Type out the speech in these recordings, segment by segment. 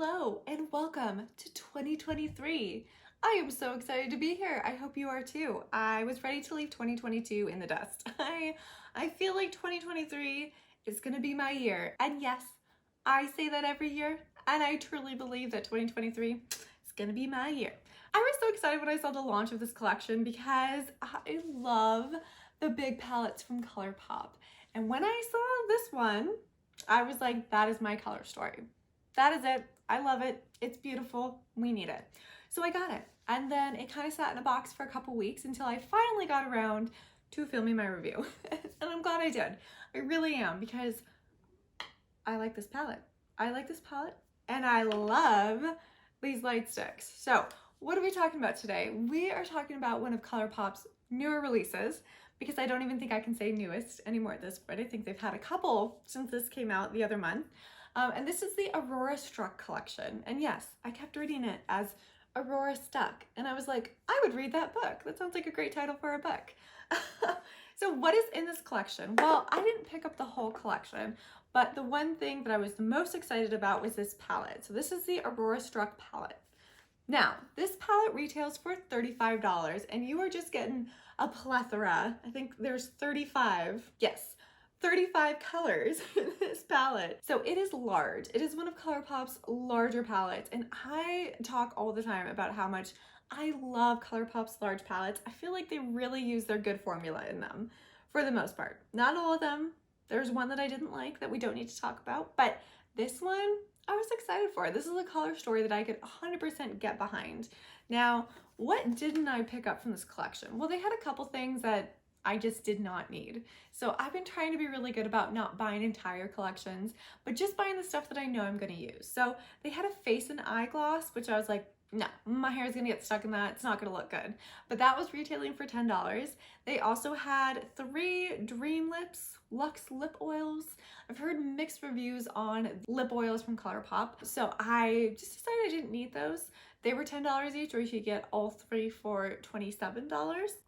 Hello and welcome to 2023. I am so excited to be here. I hope you are too. I was ready to leave 2022 in the dust. I feel like 2023 is gonna be my year. And yes, I say that every year, and I truly believe that 2023 is gonna be my year. I was so excited when I saw the launch of this collection because I love the big palettes from ColourPop. And when I saw this one, I was like, that is my color story. That is it. I love it. It's beautiful. We need it. So I got it. And then it kind of sat in a box for a couple weeks until I finally got around to filming my review. And I'm glad I did. I really am, because I like this palette. I like this palette and I love these light sticks. So what are we talking about today? We are talking about one of ColourPop's newer releases, because I don't even think I can say newest anymore at this point. I think they've had a couple since this came out the other month. And this is the Aurora Struck collection. And yes, I kept reading it as Aurora Struck. And I was like, I would read that book. That sounds like a great title for a book. So what is in this collection? Well, I didn't pick up the whole collection, but the one thing that I was the most excited about was this palette. So this is the Aurora Struck palette. Now, this palette retails for $35, and you are just getting a plethora. I think there's 35. Yes. 35 colors in this palette. So it is large. It is one of ColourPop's larger palettes, and I talk all the time about how much I love ColourPop's large palettes. I feel like they really use their good formula in them for the most part. Not all of them. There's one that I didn't like that we don't need to talk about, but this one I was excited for. This is a color story that I could 100% get behind. Now, what didn't I pick up from this collection? Well, they had a couple things that I just did not need. So I've been trying to be really good about not buying entire collections, but just buying the stuff that I know I'm going to use. So they had a face and eye gloss, which I was like, no, my hair is going to get stuck in that. It's not going to look good. But that was retailing for $10. They also had 3 Dream Lips Luxe lip oils. I've heard mixed reviews on lip oils from ColourPop, so I just decided I didn't need those. They were $10 each, or you could get all 3 for $27.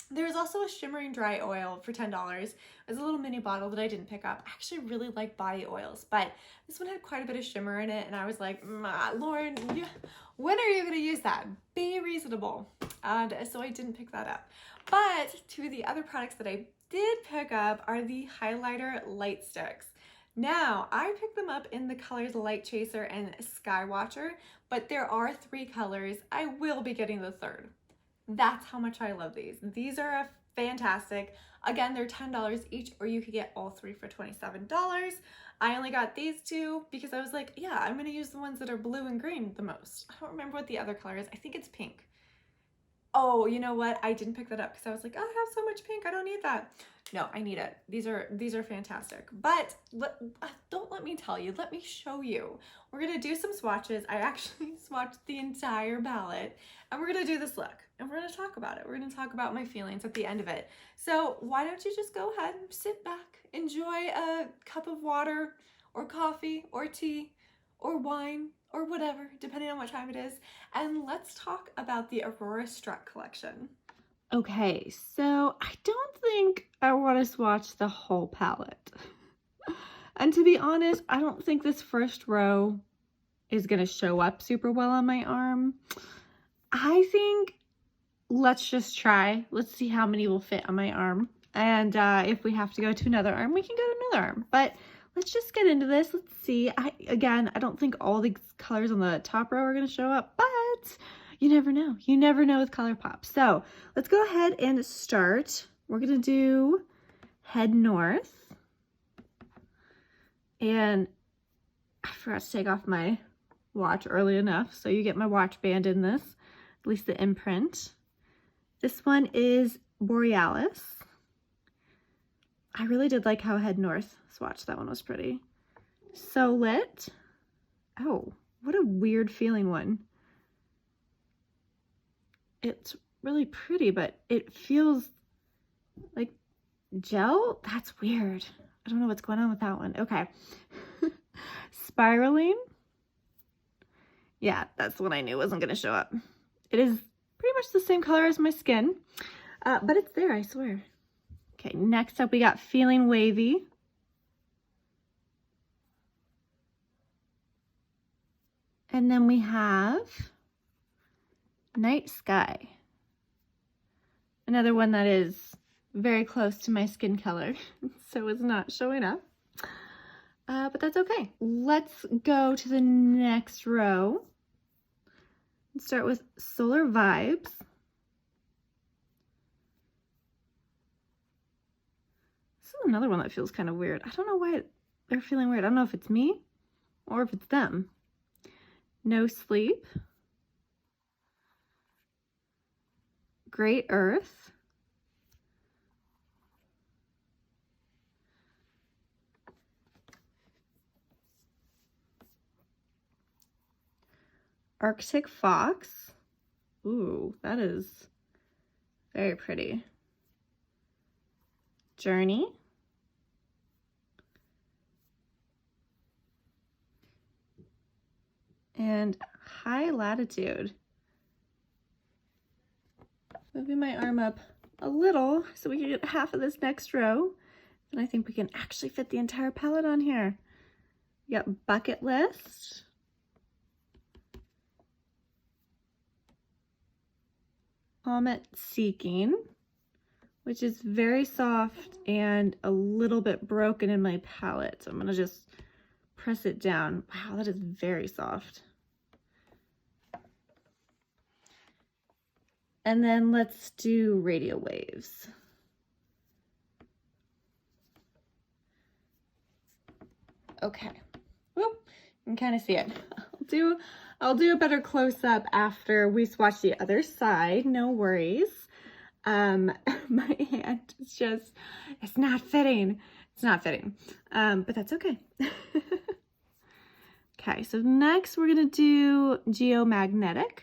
There's also a shimmering dry oil for $10. It's a little mini bottle that I didn't pick up. I actually really like body oils, but this one had quite a bit of shimmer in it, and I was like, Lauren, when are you going to use that? Be reasonable. And so I didn't pick that up. But 2 of the other products that I did pick up are the highlighter light sticks. Now, I picked them up in the colors Light Chaser and Sky Watcher, but there are 3 colors. I will be getting the 3rd. That's how much I love these. These are fantastic. Again, they're $10 each, or you could get all 3 for $27. I only got these 2 because I was like, yeah, I'm gonna use the ones that are blue and green the most. I don't remember what the other color is. I think it's pink. Oh, you know what? I didn't pick that up because I was like, oh, I have so much pink. I don't need that. No, I need it. These are fantastic. But don't let me tell you. Let me show you. We're going to do some swatches. I actually swatched the entire palette, and we're going to do this look, and we're going to talk about it. We're going to talk about my feelings at the end of it. So why don't you just go ahead and sit back, enjoy a cup of water or coffee or tea or wine or whatever, depending on what time it is, and let's talk about the Aurora Struck collection. Okay, so I don't think I want to swatch the whole palette. And to be honest, I don't think this first row is going to show up super well on my arm. I think let's just try. Let's see how many will fit on my arm. And if we have to go to another arm, we can go to another arm. But let's just get into this. Let's see. Again, I don't think all the colors on the top row are going to show up, but you never know. You never know with ColourPop. So let's go ahead and start. We're going to do Head North. And I forgot to take off my watch early enough, so you get my watch band in this, at least the imprint. This one is Borealis. I really did like how Head North swatch. That one was pretty. So Lit. Oh, what a weird feeling one. It's really pretty, but it feels like gel. That's weird. I don't know what's going on with that one. Okay. Spiraling. Yeah, that's the one I knew wasn't going to show up. It is pretty much the same color as my skin, but it's there, I swear. Okay, next up we got Feeling Wavy. And then we have Night Sky. Another one that is very close to my skin color, so it's not showing up. But that's okay. Let's go to the next row and start with Solar Vibes. This is another one that feels kind of weird. I don't know why they're feeling weird. I don't know if it's me or if it's them. No Sleep. Great Earth. Arctic Fox. Ooh, that is very pretty. Journey. And High Latitude. Moving my arm up a little so we can get half of this next row. And I think we can actually fit the entire palette on here. We got Bucket List. Comet Seeking, which is very soft and a little bit broken in my palette. So I'm gonna just press it down. Wow, that is very soft. And then let's do Radio Waves. Okay. Whoop, you can kind of see it. I'll do a better close-up after we swatch the other side. No worries. My hand is just, it's not fitting. It's not fitting. But that's okay. Okay, so next we're gonna do Geomagnetic.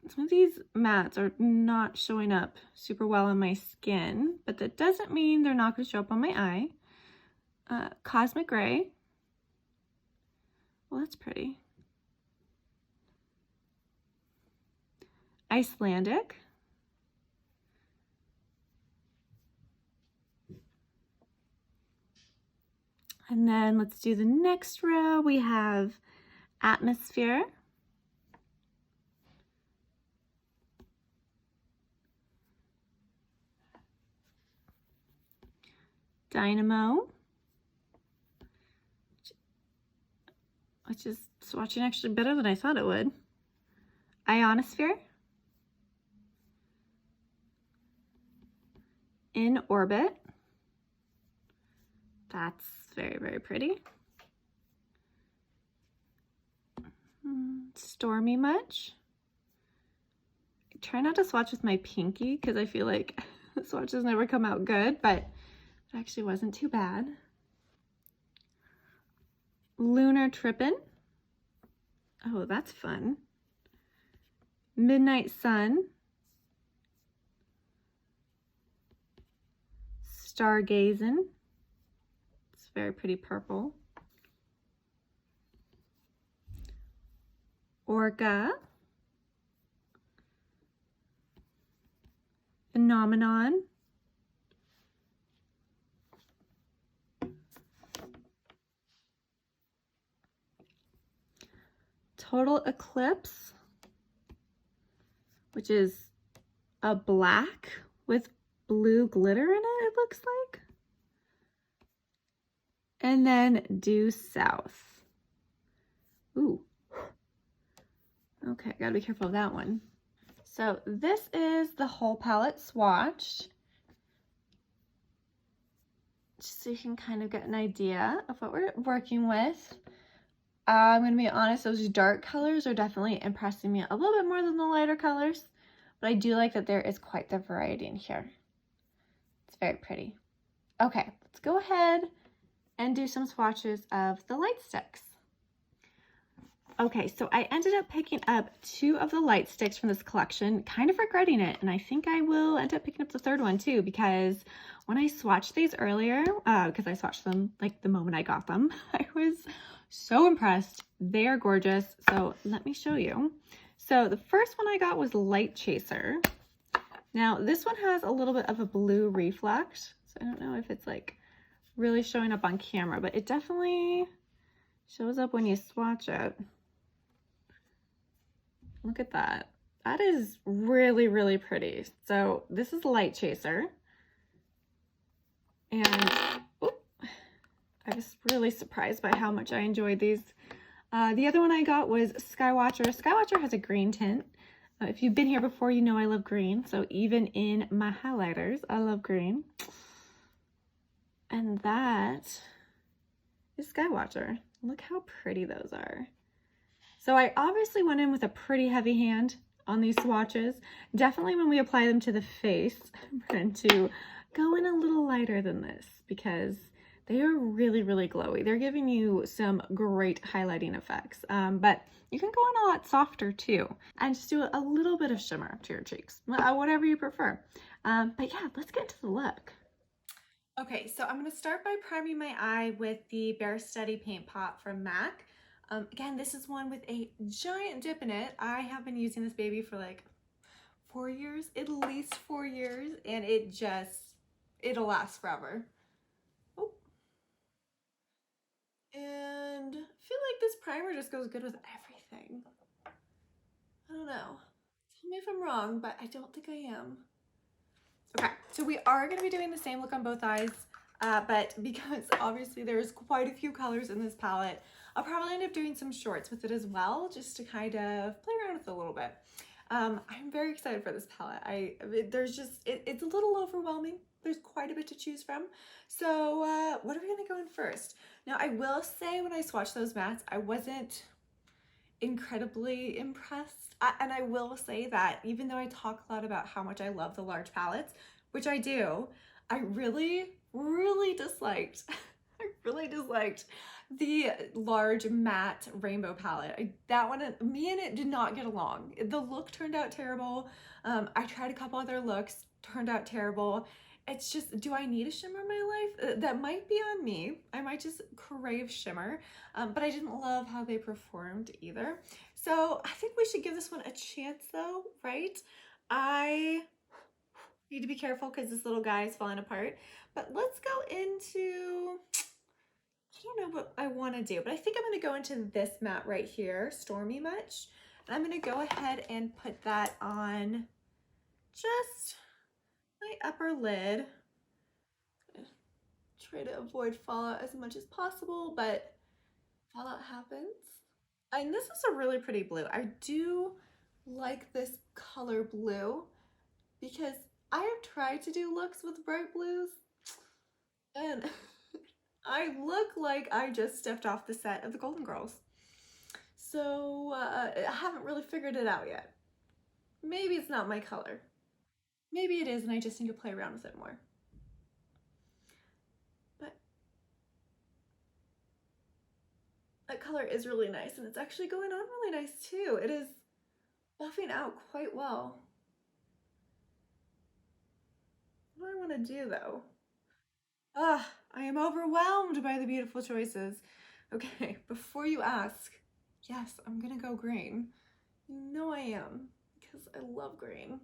Some of these mattes are not showing up super well on my skin, but that doesn't mean they're not going to show up on my eye. Cosmic Gray. Well, that's pretty. Icelandic. And then let's do the next row. We have Atmosphere. Dynamo, which is swatching actually better than I thought it would. Ionosphere. In Orbit. That's very, very pretty. Stormy Much. I try not to swatch with my pinky because I feel like the swatches never come out good, but it actually wasn't too bad. Lunar Trippin'. Oh, that's fun. Midnight Sun. Stargazin'. It's very pretty purple. Orca. Phenomenon. Total Eclipse, which is a black with blue glitter in it looks like. And then Due South. Ooh. Okay, gotta be careful of that one. So this is the whole palette swatched. Just so you can kind of get an idea of what we're working with. I'm going to be honest, those dark colors are definitely impressing me a little bit more than the lighter colors, but I do like that there is quite the variety in here. It's very pretty. Okay, let's go ahead and do some swatches of the light sticks. Okay, so I ended up picking up 2 of the light sticks from this collection, kind of regretting it, and I think I will end up picking up the third one too, because when I swatched these earlier, because I swatched them like the moment I got them, I was so impressed. They are gorgeous. So let me show you. So the first one I got was Light Chaser. Now this one has a little bit of a blue reflect. So I don't know if it's like really showing up on camera, but it definitely shows up when you swatch it. Look at that. That is really, really pretty. So this is Light Chaser. And oh, I was really surprised by how much I enjoyed these. The other one I got was Skywatcher. Skywatcher has a green tint. If you've been here before, you know I love green. So even in my highlighters, I love green. And that is Skywatcher. Look how pretty those are. So I obviously went in with a pretty heavy hand on these swatches. Definitely when we apply them to the face, I'm going to go in a little lighter than this because they are really, really glowy. They're giving you some great highlighting effects, but you can go in a lot softer too and just do a little bit of shimmer to your cheeks, whatever you prefer. But yeah, let's get to the look. Okay, so I'm going to start by priming my eye with the Bare Steady Paint Pot from MAC. Again, this is one with a giant dip in it. I have been using this baby for like 4 years, at least 4 years, and it'll last forever. Oh. And I feel like this primer just goes good with everything. I don't know. Tell me if I'm wrong, but I don't think I am. Okay, so we are going to be doing the same look on both eyes, but because obviously there's quite a few colors in this palette, I'll probably end up doing some shorts with it as well, just to kind of play around with it a little bit. I'm very excited for this palette. It's a little overwhelming. There's quite a bit to choose from. So what are we going to go in first? Now, I will say when I swatched those mattes, I wasn't incredibly impressed. And I will say that even though I talk a lot about how much I love the large palettes, which I do, I really, really disliked, the large matte rainbow palette. That one, me and it did not get along. The look turned out terrible. I tried a couple other looks, turned out terrible. It's just, do I need a shimmer in my life? That might be on me. I might just crave shimmer, but I didn't love how they performed either. So I think we should give this one a chance though, right? I need to be careful because this little guy is falling apart, but let's go into, I don't know what I want to do, but I think I'm going to go into this matte right here, Stormy Much. And I'm going to go ahead and put that on just my upper lid. Try to avoid fallout as much as possible, but fallout happens. And this is a really pretty blue. I do like this color blue because I have tried to do looks with bright blues and I look like I just stepped off the set of the Golden Girls. So I haven't really figured it out yet. Maybe it's not my color. Maybe it is and I just need to play around with it more. But that color is really nice and it's actually going on really nice too. It is buffing out quite well. What do I want to do though? I am overwhelmed by the beautiful choices. Okay, before you ask, yes, I'm gonna go green. You know I am, because I love green.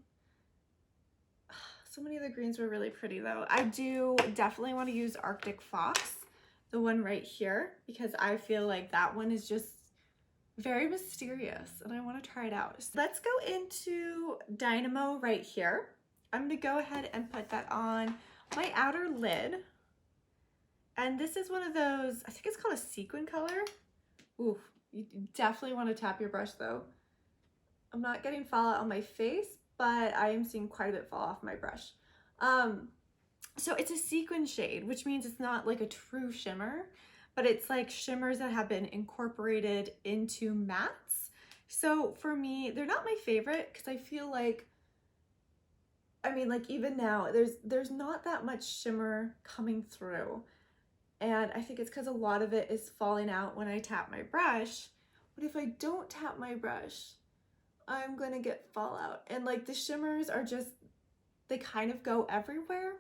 So many of the greens were really pretty though. I do definitely want to use Arctic Fox, the one right here, because I feel like that one is just very mysterious and I want to try it out. So let's go into Dynamo right here. I'm gonna go ahead and put that on my outer lid. And this is one of those, I think it's called a sequin color. Ooh, you definitely want to tap your brush though. I'm not getting fallout on my face, but I am seeing quite a bit fall off my brush. So it's a sequin shade, which means it's not like a true shimmer, but it's like shimmers that have been incorporated into mattes. So for me, they're not my favorite because I feel like, I mean, like even now, there's not that much shimmer coming through. And I think it's because a lot of it is falling out when I tap my brush. But if I don't tap my brush, I'm gonna get fallout. And like the shimmers are just, they kind of go everywhere.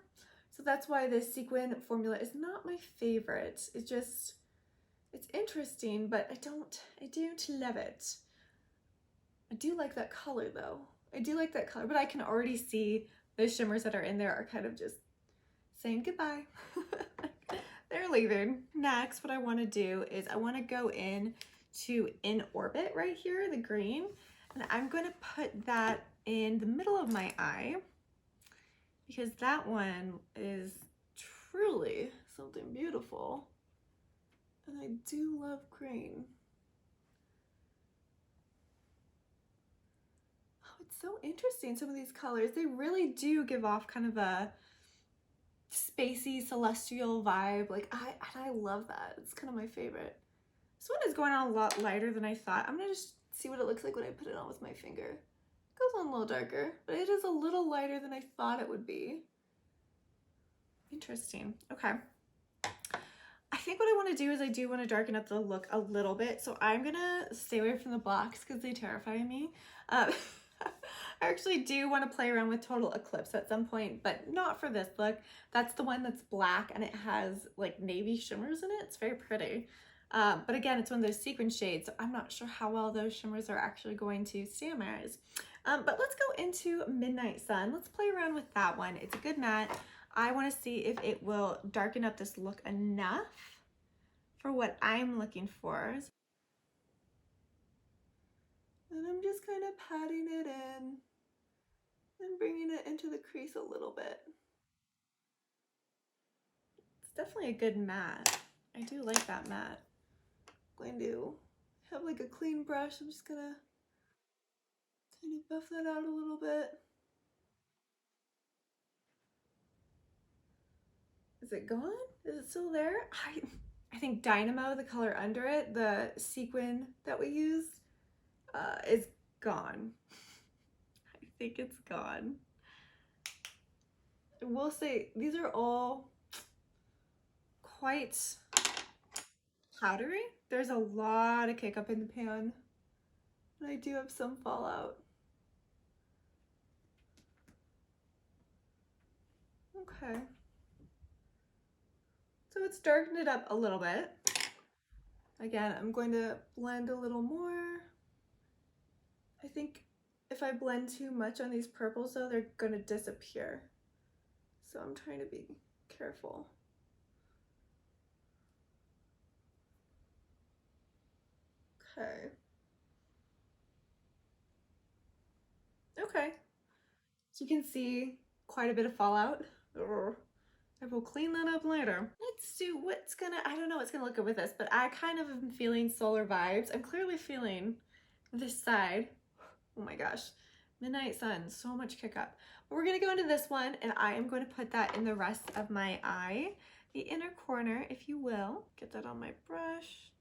So that's why this sequin formula is not my favorite. It's just, it's interesting, but I don't love it. I do like that color though. I do like that color, but I can already see the shimmers that are in there are kind of just saying goodbye. they're leaving. Next, what I want to do is I want to go in to In Orbit right here, the green, and I'm going to put that in the middle of my eye because that one is truly something beautiful. And I do love green. Oh, it's so interesting, some of these colors. They really do give off kind of a spacey, celestial vibe. Like, I love that. It's kind of my favorite. This one is going on a lot lighter than I thought. I'm gonna just see what it looks like when I put it on with my finger. It goes on a little darker, but it is a little lighter than I thought it would be. Interesting. Okay. I think what I want to do is I do want to darken up the look a little bit. So I'm gonna stay away from the blacks because they terrify me. I actually do want to play around with Total Eclipse at some point, but not for this look. That's the one that's black and it has like navy shimmers in it. It's very pretty. But again, it's one of those sequin shades, so I'm not sure how well those shimmers are actually going to stay on my eyes. But let's go into Midnight Sun. Let's play around with that one. It's a good matte. I want to see if it will darken up this look enough for what I'm looking for. And I'm just kind of patting it in and bringing it into the crease a little bit. It's definitely a good matte. I do like that matte. I'm going to have like a clean brush. I'm just gonna kind of buff that out a little bit. Is it gone? Is it still there? I think Dynamo, the color under it, the sequin that we used, is gone. I think it's gone. I will say these are all quite powdery. There's a lot of kick up in the pan, and I do have some fallout. Okay. So it's darkened it up a little bit. Again, I'm going to blend a little more. I think if I blend too much on these purples though, they're gonna disappear. So I'm trying to be careful. Okay. Okay. So you can see quite a bit of fallout. I will clean that up later. Let's do what's gonna, I don't know what's gonna look good with this, but I kind of am feeling solar vibes. I'm clearly feeling this side. Oh my gosh. Midnight Sun, so much kick up. But we're gonna go into this one and I am going to put that in the rest of my eye. The inner corner, if you will. Get that on my brush.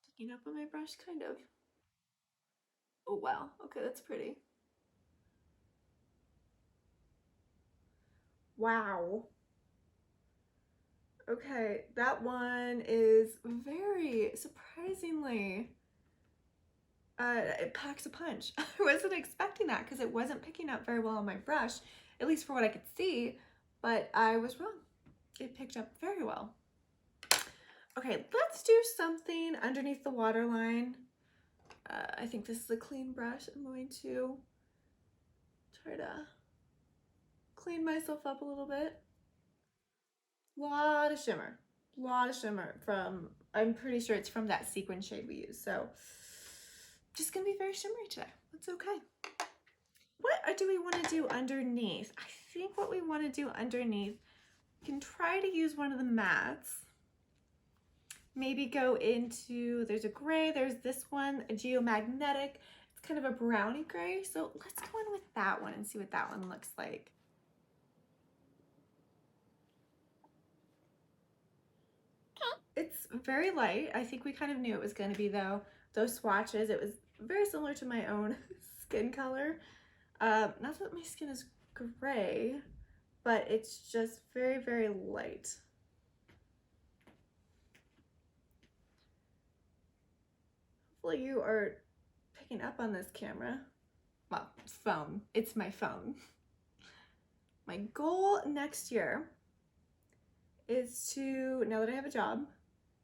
Sticking up on my brush, kind of. Oh wow, okay, that's pretty. Wow. Okay, that one is very surprisingly, it packs a punch. I wasn't expecting that because it wasn't picking up very well on my brush, at least for what I could see, but I was wrong. It picked up very well. Okay, let's do something underneath the waterline. I think this is a clean brush. I'm going to try to clean myself up a little bit. Lot of shimmer from, I'm pretty sure it's from that sequin shade we use. So just gonna be very shimmery today. That's okay. What do we want to do underneath? I think what we want to do underneath, we can try to use one of the mattes. Maybe go into, there's a gray, there's this one, a geomagnetic. It's kind of a brownie gray. So let's go in with that one and see what that one looks like. It's very light. I think we kind of knew it was going to be though. Those swatches, it was very similar to my own skin color. Not that my skin is gray, but it's just very, very light. Hopefully you are picking up on this camera. Well, phone. It's my phone. My goal next year is to, now that I have a job,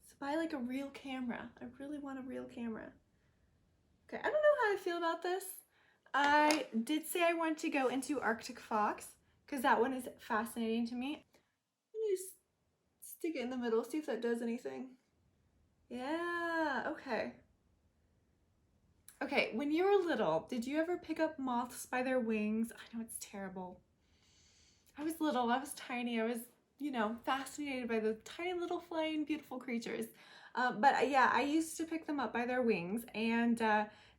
to buy like a real camera. I really want a real camera. Okay, I don't know how I feel about this. I did say I want to go into Arctic Fox because that one is fascinating to me. I'm just Stick it in the middle, see if that does anything. Yeah, okay. Okay, when you were little, did you ever pick up moths by their wings? I know it's terrible. I was little, I was tiny, I was, you know, fascinated by the tiny little flying beautiful creatures. But yeah, I used to pick them up by their wings, and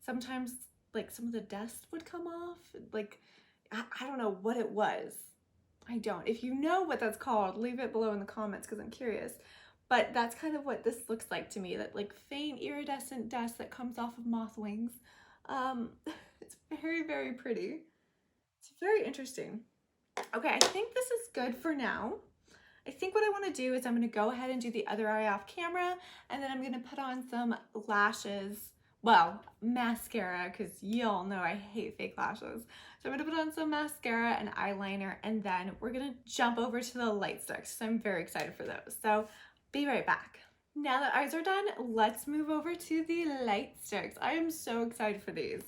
sometimes like some of the dust would come off. Like, I don't know what it was. I don't. If you know what that's called, leave it below in the comments because I'm curious. But that's kind of what this looks like to me, that like faint iridescent dust that comes off of moth wings. It's very, very pretty. It's very interesting. Okay, I think this is good for now. I think what I want to do is I'm going to go ahead and do the other eye off camera, and then I'm going to put on some lashes. Well, mascara, because y'all know I hate fake lashes. So I'm going to put on some mascara and eyeliner, and then we're going to jump over to the light sticks. So I'm very excited for those. So be right back. Now that eyes are done, let's move over to the light sticks. I am so excited for these.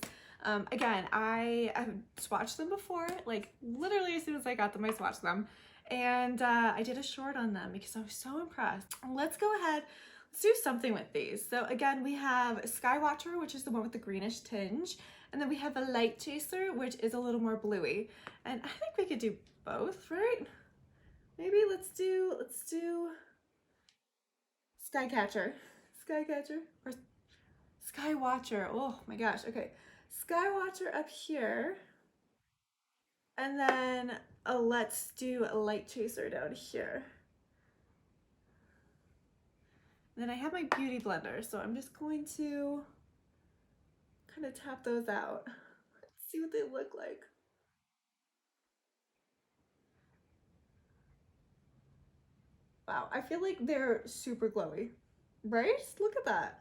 Again, I've swatched them before, like literally as soon as I got them, I swatched them. And I did a short on them because I was so impressed. Let's go ahead, let's do something with these. So again, we have Skywatcher, which is the one with the greenish tinge. And then we have a Light Chaser, which is a little more bluey. And I think we could do both, right? Maybe let's do Skycatcher. Skycatcher or Skywatcher. Oh my gosh, okay. Skywatcher up here. And then let's do a Light Chaser down here. And then I have my beauty blender, so I'm just going to kind of tap those out. Let's see what they look like. Wow, I feel like they're super glowy, right? Look at that.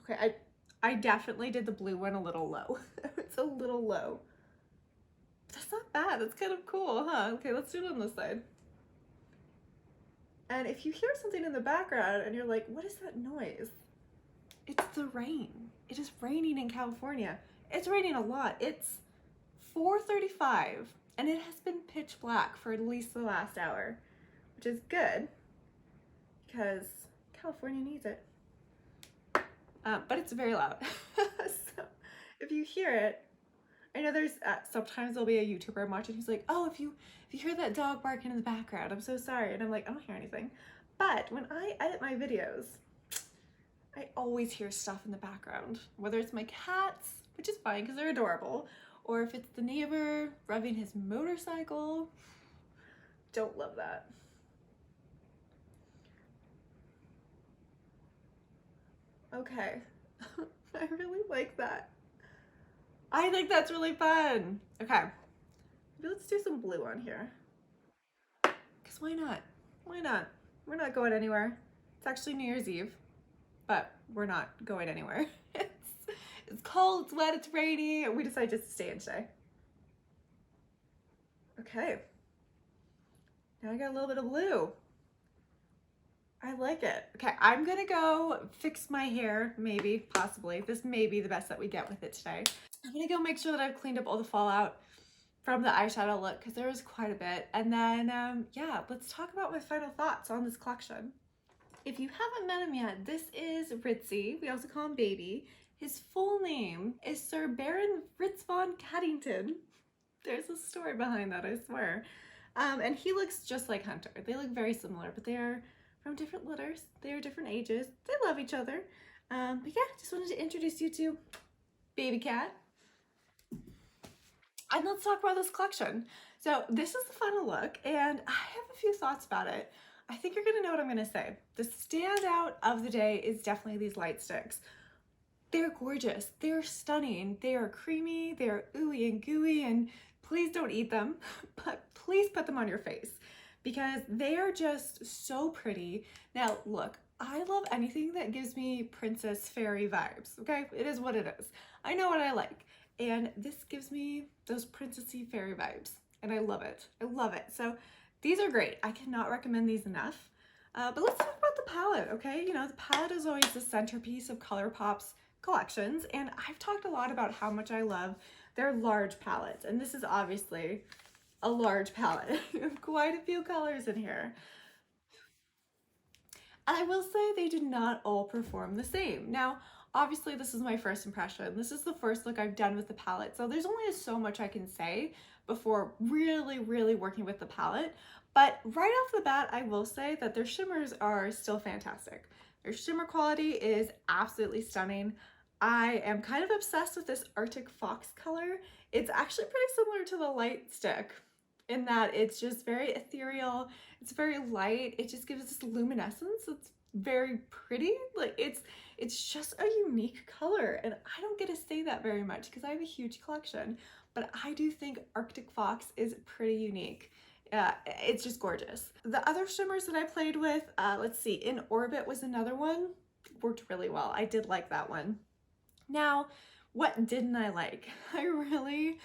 Okay, I definitely did the blue one a little low. It's a little low. That's not bad. That's kind of cool, huh? Okay, let's do it on this side. And if you hear something in the background and you're like, what is that noise? It's the rain. It is raining in California. It's raining a lot. It's 4:35 and it has been pitch black for at least the last hour, which is good because California needs it. But it's very loud. So if you hear it, I know there's sometimes there'll be a YouTuber I'm watching who's like, oh, if you hear that dog barking in the background, I'm so sorry. And I'm like, I don't hear anything. But when I edit my videos, I always hear stuff in the background, whether it's my cats, which is fine because they're adorable, or if it's the neighbor revving his motorcycle. Don't love that. Okay, I really like that. I think that's really fun. Okay, maybe let's do some blue on here. Because why not? Why not? We're not going anywhere. It's actually New Year's Eve, but we're not going anywhere. It's cold, it's wet, it's rainy. We decided just to stay in today. Okay, now I got a little bit of blue. I like it. Okay, I'm gonna go fix my hair, maybe, possibly. This may be the best that we get with it today. I'm gonna go make sure that I've cleaned up all the fallout from the eyeshadow look because there was quite a bit. And then, yeah, let's talk about my final thoughts on this collection. If you haven't met him yet, this is Ritzy. We also call him Baby. His full name is Sir Baron Fritz von Caddington. There's a story behind that, I swear. And he looks just like Hunter. They look very similar, but they are from different litters. They are different ages. They love each other. But yeah, just wanted to introduce you to Baby Cat. And let's talk about this collection. So this is the final look, and I have a few thoughts about it. I think you're gonna know what I'm gonna say. The standout of the day is definitely these light sticks. They're gorgeous, they're stunning, they are creamy, they're ooey and gooey, and please don't eat them, but please put them on your face because they are just so pretty. Now look, I love anything that gives me princess fairy vibes, okay? It is what it is. I know what I like. And this gives me those princessy fairy vibes. And I love it. I love it. So these are great. I cannot recommend these enough. But let's talk about the palette, okay? You know, the palette is always the centerpiece of ColourPop's collections. And I've talked a lot about how much I love their large palettes. And this is obviously a large palette. Quite a few colors in here. And I will say they did not all perform the same. Now, obviously this is my first impression. This is the first look I've done with the palette, so there's only so much I can say before really working with the palette. But right off the bat, I will say that their shimmers are still fantastic. Their shimmer quality is absolutely stunning. I am kind of obsessed with this Arctic Fox color. It's actually pretty similar to the Light Stick in that it's just very ethereal, it's very light, it just gives this luminescence. It's very pretty. Like it's just a unique color, and I don't get to say that very much because I have a huge collection, but I do think Arctic Fox is pretty unique. It's just gorgeous. The other shimmers that I played with, let's see, In Orbit was another one. Worked really well. I did like that one. Now, what didn't I like? I really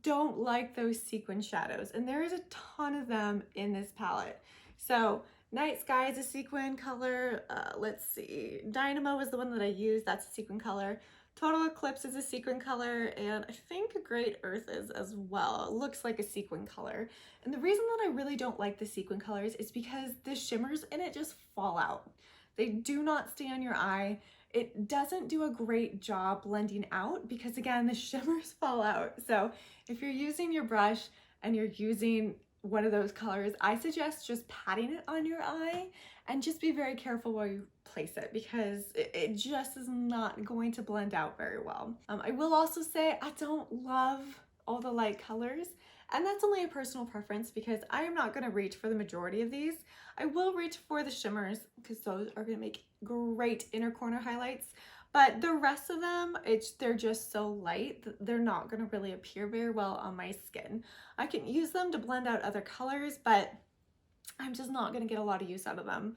don't like those sequin shadows, and there is a ton of them in this palette. So Night Sky is a sequin color. Let's see, Dynamo is the one that I used. That's a sequin color. Total Eclipse is a sequin color, and I think Great Earth is as well. It looks like a sequin color. And the reason that I really don't like the sequin colors is because the shimmers in it just fall out. They do not stay on your eye. It doesn't do a great job blending out because, again, the shimmers fall out. So if you're using your brush and you're using one of those colors, I suggest just patting it on your eye and just be very careful where you place it because it just is not going to blend out very well. I will also say I don't love all the light colors, and that's only a personal preference because I am not going to reach for the majority of these. I will reach for the shimmers because those are going to make great inner corner highlights, but the rest of them, they're just so light that they're not going to really appear very well on my skin. I can use them to blend out other colors, but I'm just not going to get a lot of use out of them.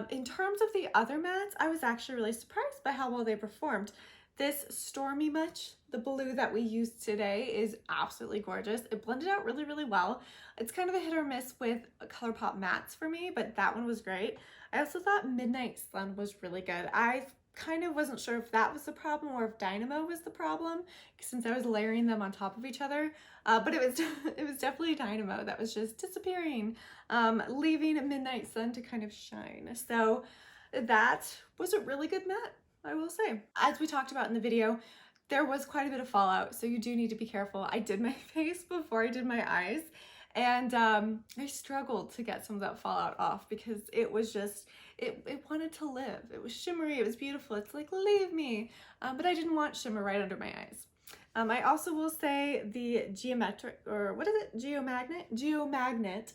In terms of the other mattes, I was actually really surprised by how well they performed. This Stormy Much, the blue that we used today, is absolutely gorgeous. It blended out really well. It's kind of a hit or miss with ColourPop mattes for me, but that one was great. I also thought Midnight Sun was really good. I kind of wasn't sure if that was the problem or if Dynamo was the problem since I was layering them on top of each other, but it was definitely Dynamo that was just disappearing, leaving Midnight Sun to kind of shine. So that was a really good matte, I will say. As we talked about in the video, there was quite a bit of fallout, so you do need to be careful. I did my face before I did my eyes, and I struggled to get some of that fallout off because it was just, it wanted to live. It was shimmery, it was beautiful. It's like, leave me. But I didn't want shimmer right under my eyes. I also will say the geometric, or what is it? Geomagnet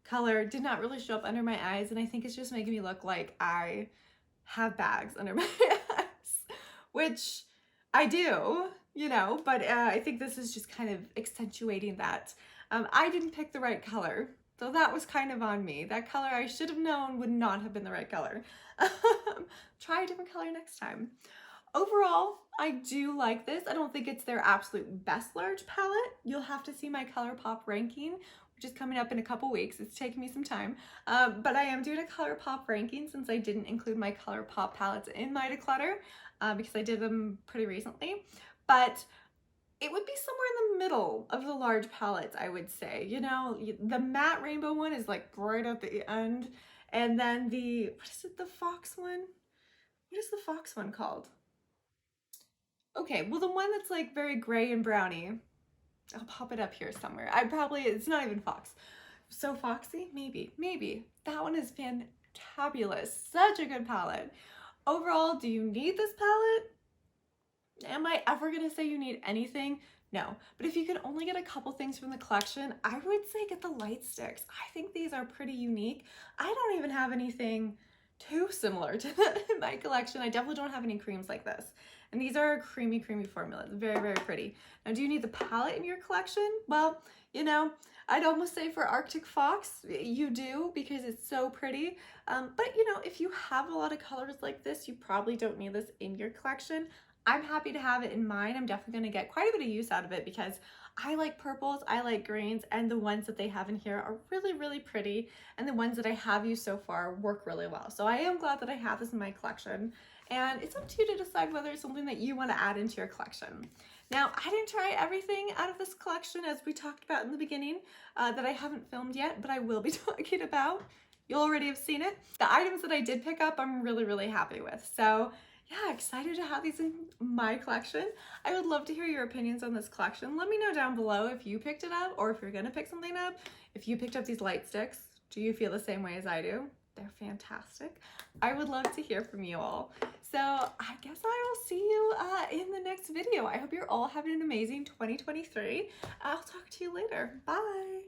color did not really show up under my eyes, and I think it's just making me look like I have bags under my eyes, which I do, you know, but I think this is just kind of accentuating that. I didn't pick the right color, so that was kind of on me. That color I should have known would not have been the right color. Try a different color next time. Overall, I do like this. I don't think it's their absolute best large palette. You'll have to see my ColourPop ranking, which is coming up in a couple weeks. It's taking me some time, but I am doing a ColourPop ranking since I didn't include my ColourPop palettes in my declutter because I did them pretty recently. But it would be somewhere in the middle of the large palettes, I would say. You know, the matte rainbow one is like right at the end, and then the, what is it, the fox one? What is the fox one called? Okay, well, the one that's like very gray and browny, I'll pop it up here somewhere. It's not even fox. So foxy? Maybe. That one is fantabulous. Such a good palette. Overall, do you need this palette? Am I ever gonna say you need anything? No. But if you could only get a couple things from the collection, I would say get the light sticks. I think these are pretty unique. I don't even have anything too similar to that in my collection. I definitely don't have any creams like this. And these are creamy formulas. Very pretty. Now, do you need the palette in your collection? Well, you know, I'd almost say for Arctic Fox, you do because it's so pretty. But, you know, if you have a lot of colors like this, you probably don't need this in your collection. I'm happy to have it in mine. I'm definitely going to get quite a bit of use out of it because I like purples, I like greens, and the ones that they have in here are really pretty, and the ones that I have used so far work really well. So I am glad that I have this in my collection, and it's up to you to decide whether it's something that you want to add into your collection. Now, I didn't try everything out of this collection, as we talked about in the beginning, that I haven't filmed yet, but I will be talking about. You'll already have seen it. The items that I did pick up, I'm really, really happy with. So yeah, excited to have these in my collection. I would love to hear your opinions on this collection. Let me know down below if you picked it up or if you're gonna pick something up. If you picked up these light sticks, do you feel the same way as I do? They're fantastic. I would love to hear from you all. So I guess I will see you in the next video. I hope you're all having an amazing 2023. I'll talk to you later. Bye.